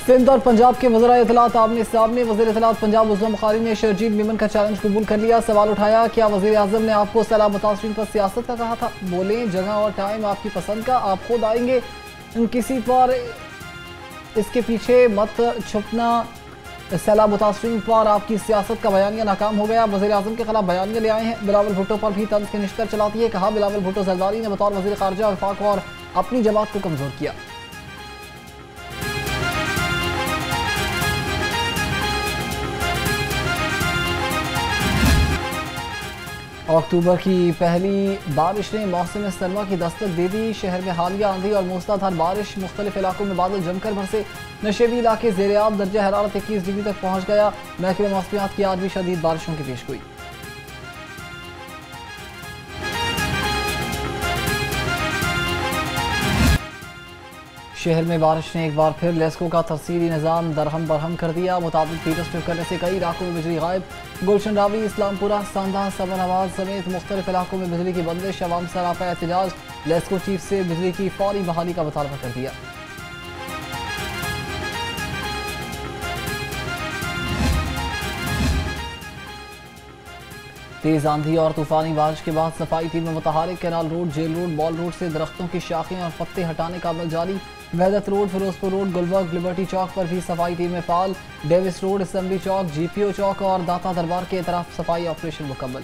सिंध और पंजाब के वज़रा इत्तलात आमने सामने। वज़ीर इत्तलात पंजाब उस्मान बुखारी ने शरजील मेमन का चैलेंज कबूल कर लिया। सवाल उठाया, क्या वज़ीर आज़म ने आपको सलाह मुतासरीन पर सियासत का कहा था? बोले, जगह और टाइम आपकी पसंद का, आप खुद आएंगे, किसी पर इसके पीछे मत छुपना। सलाह मुतासरीन पर आपकी सियासत का बयानिया नाकाम हो गया। वज़ीर आज़म के खिलाफ बयानिया ले आए हैं। बिलावल भुट्टो पर भी तंज के निश्तर चलाती है। कहा, बिलावल भुट्टो जरदारी ने बतौर वज़ीर ख़ारजा वफाक और अपनी जमात को कमज़ोर किया। अक्टूबर की पहली बारिश ने मौसम सरमा की दस्तक दे दी। शहर में हालिया आंधी और मूसलाधार बारिश, मुख्तलिफ इलाकों में बादल जमकर बरसे। नशेबी इलाके ज़ेर-ए-आब, दर्जा हरारत 21 डिग्री तक पहुंच गया। महकमे मौसमियात की आज भी शदीद बारिशों की पेशगोई। शहर में बारिश ने एक बार फिर लेस्को का तरसीली निज़ाम दरहम बरहम कर दिया। मुताबिक तेज स्ट्रिप करने से कई इलाकों में बिजली गायब। गुलशन रावी, इस्लामपुरा, सांदा, सबनाबाद समेत मुख्तलिफ इलाकों में बिजली की बंदिश। अवाम सरापा एहतजाज, लेस्को चीफ से बिजली की फौरी बहाली का मुतालबा कर दिया। तेज आंधी और तूफानी बारिश के बाद सफाई टीम में मुतहरिक। Canal road, jail road, ball road से दरख्तों की शाखें और पत्ते हटाने का अमल जारी। Wahdat road, Ferozepur road, Gulberg, Liberty Chowk पर भी सफाई टीमें फाल। Davis road, assembly Chowk, GPO Chowk और दाता दरबार के तरफ सफाई ऑपरेशन मुकम्मल।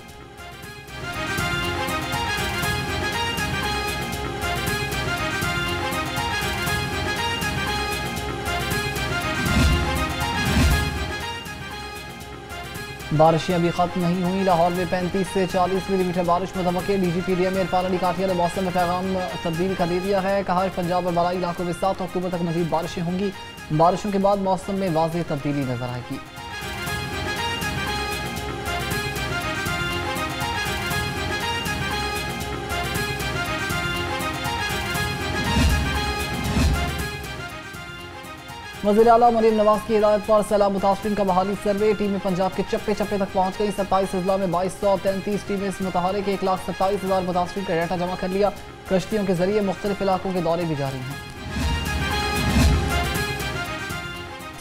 बारिशें अभी खत्म नहीं हुई। लाहौर में 35 से 40 मिलीमीटर बारिश मुतवक्किल। DGPDM इरफान अली काठिया ने मौसम में पैगाम तब्दील का दे दिया है। कहा, पंजाब और बराई इलाकों में 7 अक्टूबर तक मजीद बारिशें होंगी। बारिशों के बाद मौसम में वाज़ेह तब्दीली नजर आएगी। वज़ीर आला मरीम नवाज की हिदायत पर सैलाब मुतासरीन का बहाली सर्वे। टीमें पंजाब के चप्पे चप्पे तक पहुंच गई। 27 अजला में 2233 टीमें मुतहरिक। 1,27,000 मुतासरीन का डाटा जमा कर लिया। कश्तियों के जरिए मुख्तलिफ इलाकों के दौरे भी जारी हैं।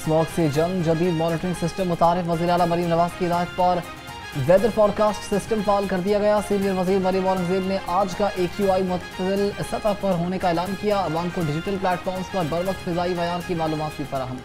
स्मॉग से जंग, जदीद मॉनिटरिंग सिस्टम मुतारिफ। वज़ीर आला मरीम नवाज की हिदायत पर वेदर फॉरकास्ट सिस्टम फाल कर दिया गया। सीनियर वज़ीर मरीम औरंगजेब ने आज का AQI मुतदल सतह पर होने का ऐलान किया। अवाम को डिजिटल प्लेटफॉर्म्स पर बर वक्त फ़िज़ाई बयान की मालूमात भी फराहम।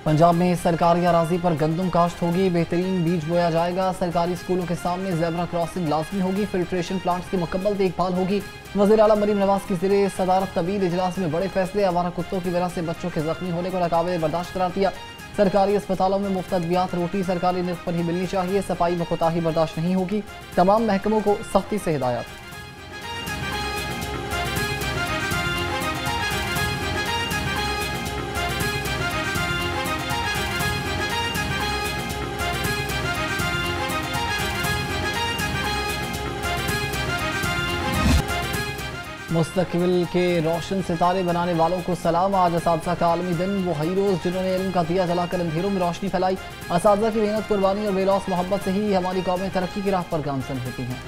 पंजाब में सरकारी अराजी पर गंदम काश्त होगी। बेहतरीन बीज बोया जाएगा। सरकारी स्कूलों के सामने ज़ेब्रा क्रॉसिंग लाजमी होगी। फिल्ट्रेशन प्लांट्स की मुकम्मल देखभाल होगी। वज़ीर आला मरीम नवाज की ज़ेरे सदारत तवील इजलास में बड़े फैसले। आवारा कुत्तों की वजह से बच्चों के जख्मी होने को नाकाबिल बर्दाश्त करार दिया। सरकारी अस्पतालों में मुफ्त अद्वियात रोटी सरकारी निर्ख पर ही मिलनी चाहिए। सफाई में कोताही बर्दाश्त नहीं होगी। तमाम महकमों को सख्ती से हिदायत। मुस्तकबिल के रोशन सितारे बनाने वालों को सलाम। आज असातिज़ा का आलमी दिन। वो हीरोज़ जिन्होंने इल्म का दिया जलाकर अंधेरों में रोशनी फैलाई। असातिज़ा की मेहनत, कुर्बानी और बेलौस मोहब्बत से ही हमारी कौमें तरक्की की राह पर गामज़न होती हैं।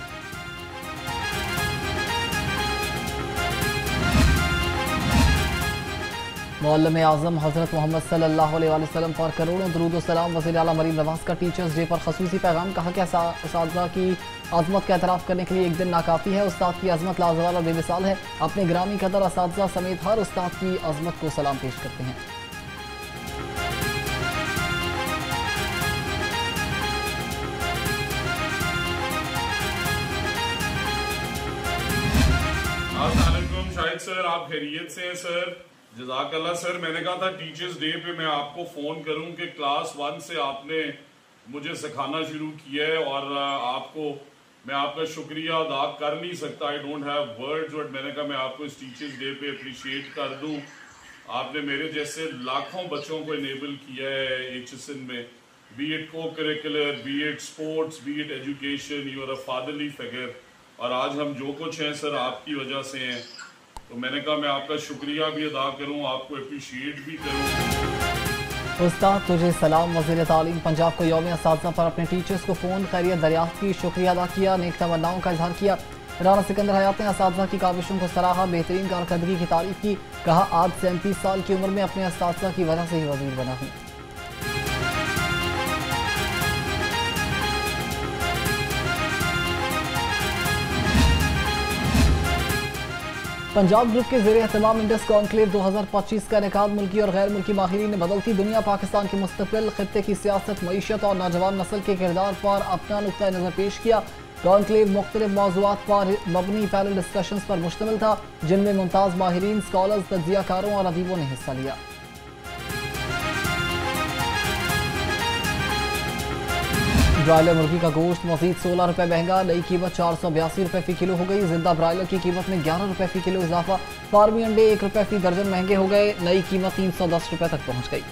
मौलम आज़म हज़रत मोहम्मद सल्लल्लाहु अलैहि वसल्लम पर करोड़ों दुरूद व सलाम। वज़ीर आला मरीम नवाज का टीचर्स डे पर ख़ुसूसी पैगाम। कहा कि असातिज़ा की आज़मत का एतराफ़ करने के लिए एक दिन नाकाफ़ी है। उस्ताद की आज़मत लाजवाब और बेमिसाल है। अपने ग्रामी कदर असातिज़ा समेत हर उस्ताद की आज़मत को सलाम पेश करते हैं। शाहिद सर, आप खैरियत से हैं सर? जज़ाकल्लाह सर। मैंने कहा था टीचर्स डे पे मैं आपको फ़ोन करूं कि क्लास 1 से आपने मुझे सिखाना शुरू किया है और मैं आपका शुक्रिया अदा कर नहीं सकता। I don't have words, but मैंने कहा मैं आपको इस टीचर्स डे पे अप्रिशिएट कर दूं। आपने मेरे जैसे लाखों बच्चों को इनेबल किया है HSN में, be it cocurricular, be it sports, be it education. You are a fatherly figure और आज हम जो कुछ हैं सर आपकी वजह से हैं। तो मैंने कहा मैं आपका शुक्रिया भी अदा करूं, आपको अप्रिशिएट भी करूं। उस्ताद तुझे सलाम। वज़ीर तालीम पंजाब को यौम असातिज़ा पर अपने टीचर्स को फ़ोन खैरियत दरियाफ्त की, शुक्रिया अदा किया, नेक तमन्नाओं का इजहार किया। राना सिकंदर हयात ने असातिज़ा की काविशों को सराहा, बेहतरीन कारकर्दगी की तारीफ की। कहा आज 37 साल की उम्र में अपने असातिज़ा की वजह से ही वज़ीर बना हूँ। पंजाब ग्रुप के ज़ेरे एहतमाम इंडस कॉन्क्लेव 2025 का इनेकाद मुल्की और गैर मुल्की माहिरीन ने बदलती दुनिया, पाकिस्तान के मुस्तकबिल, खित्ते की सियासत, मईशत और नौजवान नस्ल के किरदार पर अपना नुक्ता नज़र पेश किया। कॉन्क्लेव मुख्तलिफ मौज़ूआत पर मबनी पैनल डिस्कशंस पर मुश्तमिल था, जिनमें मुमताज़ माहिरीन, स्कॉलर्स, तज्ज़ियाकारों और अदीबों ने हिस्सा लिया। ब्रायलर मुर्गी का गोश्त मजीद 16 रुपये महंगा, नई कीमत 482 रुपये फ़ी किलो हो गई। जिंदा ब्रायलर की कीमत में 11 रुपये फ़ी किलो इजाफा। फार्मी अंडे 1 रुपये फ़ी दर्जन महंगे हो गए, नई कीमत 310 रुपये तक पहुंच गई।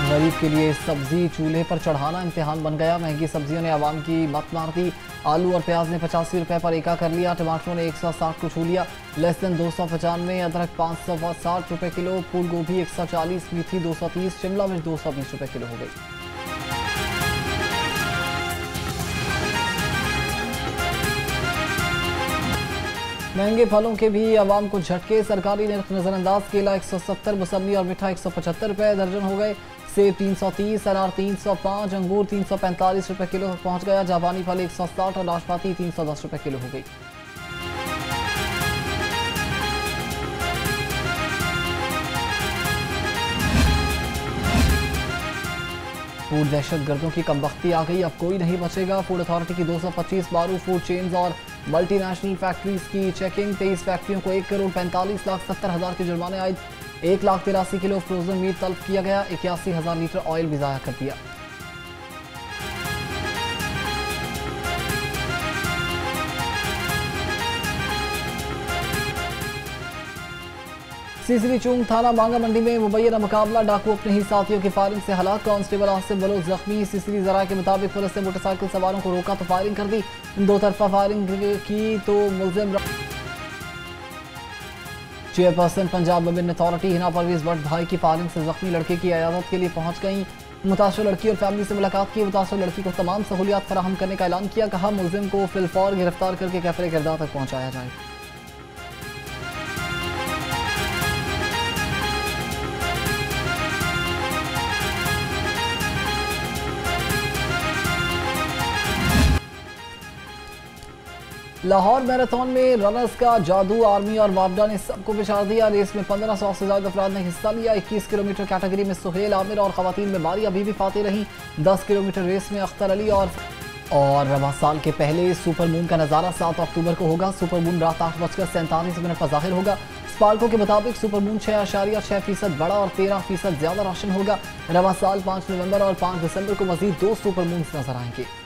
गरीब के लिए सब्जी चूल्हे पर चढ़ाना इम्तिहान बन गया। महंगी सब्जियों ने आवाम की मत मार दी। आलू और प्याज ने 85 रुपये पर एका कर लिया, टमाटरों ने 160 को छू लिया। लहसुन 295, अदरक 560 रुपये किलो, फूल गोभी 140, मेथी 230, शिमला मिर्च 220 रुपये किलो हो गई। महंगे फलों के भी आवाम को झटके, सरकारी निर्ख नजरअंदाज। केला 170, मौसमी और मीठा 175 रुपये दर्जन हो गए। सेब 330, अनार 305, अंगूर 345 रुपये किलो पहुंच गया। जापानी फल 160 और नाशपाती 310 रुपये किलो हो गई। फूड दहशत गर्दों की कमबख्ती आ गई, अब कोई नहीं बचेगा। फूड अथॉरिटी की 225 बारू फूड चेन्स और मल्टीनेशनल फैक्ट्रीज की चेकिंग। 23 फैक्ट्रियों को 1,45,70,000 के जुर्माने आए। 1,83,000 किलो फ्रोजन मीट तलब किया गया। 81,000 लीटर ऑयल भी ज़ाया कर दिया। सीसरी चूंग थाना मांगा मंडी में मुबैना मुकाबला, डाकू अपने ही साथियों की फायरिंग से हलाक। कांस्टेबल आसिफ बलोच जख्मी। सीसरी जरा के मुताबिक पुलिस ने मोटरसाइकिल सवारों को रोका तो फायरिंग कर दी। दो तरफा फायरिंग की तो मुलजिम chairperson Punjab women authority Hina Parvez Bhatt भाई की फायरिंग से जख्मी लड़के की इयादत के लिए पहुंच गई। मुतासर लड़की और फैमिली से मुलाकात की। मुतासर लड़की को तमाम सहूलियात फराहम करने का ऐलान किया। कहा मुलजिम को फिलफौर गिरफ्तार करके कैफरे किरदार तक पहुंचाया जाए। लाहौर मैराथन में रनर्स का जादू, आर्मी और वापडा ने सबको बिछाड़ दिया। रेस में 1500 से ज्यादा अफराद ने हिस्सा लिया। 21 किलोमीटर कैटेगरी में सुहेल आमिर और खवातीन में मारिया बीबी फातेह रही। 10 किलोमीटर रेस में अख्तर अली और रवा साल के पहले सुपर मून का नज़ारा 7 अक्टूबर को होगा। सुपर मून रात 8:47 पर ज़ाहिर होगा। स्पार्को के मुताबिक सुपर मून 6.6% बड़ा और 13% ज्यादा रोशन होगा। रवा साल 5 नवंबर और 5 दिसंबर को मजीद 2 सुपर मून नजर आएंगे।